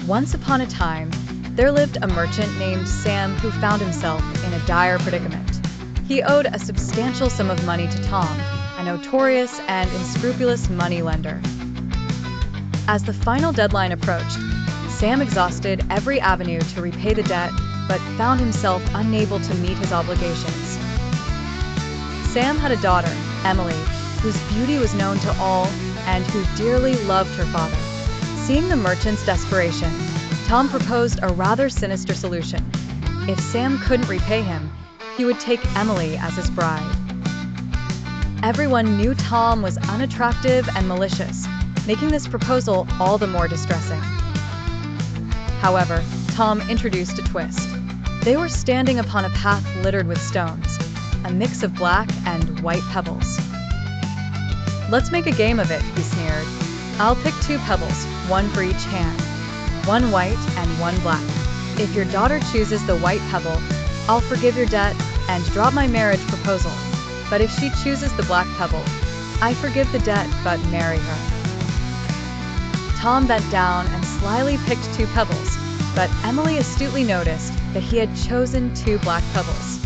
Once upon a time, there lived a merchant named Sam who found himself in a dire predicament. He owed a substantial sum of money to Tom, a notorious and unscrupulous moneylender. As the final deadline approached, Sam exhausted every avenue to repay the debt, but found himself unable to meet his obligations. Sam had a daughter, Emily, whose beauty was known to all and who dearly loved her father. Seeing the merchant's desperation, Tom proposed a rather sinister solution. If Sam couldn't repay him, he would take Emily as his bride. Everyone knew Tom was unattractive and malicious, making this proposal all the more distressing. However, Tom introduced a twist. They were standing upon a path littered with stones, a mix of black and white pebbles. "Let's make a game of it," he sneered. "I'll pick 2 pebbles, one for each hand, one white and one black. If your daughter chooses the white pebble, I'll forgive your debt and drop my marriage proposal. But if she chooses the black pebble, I forgive the debt but marry her." Tom bent down and slyly picked 2 pebbles, but Emily astutely noticed that he had chosen 2 black pebbles.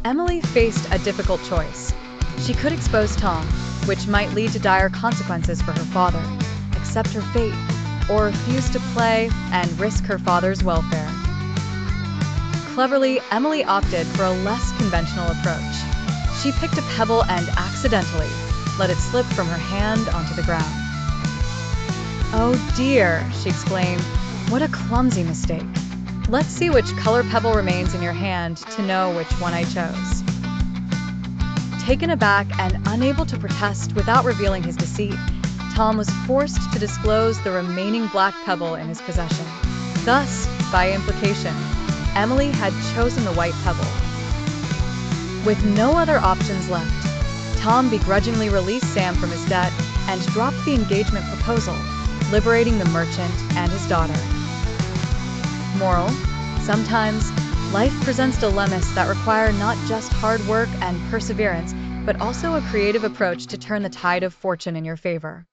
Emily faced a difficult choice. She could expose Tom, which might lead to dire consequences for her father, accept her fate, or refuse to play and risk her father's welfare. Cleverly, Emily opted for a less conventional approach. She picked a pebble and accidentally let it slip from her hand onto the ground. "Oh dear," she exclaimed, "what a clumsy mistake. Let's see which color pebble remains in your hand to know which one I chose." Taken aback and unable to protest without revealing his deceit, Tom was forced to disclose the remaining black pebble in his possession. Thus, by implication, Emily had chosen the white pebble. With no other options left, Tom begrudgingly released Sam from his debt and dropped the engagement proposal, liberating the merchant and his daughter. Moral: sometimes, life presents dilemmas that require not just hard work and perseverance, but also a creative approach to turn the tide of fortune in your favor.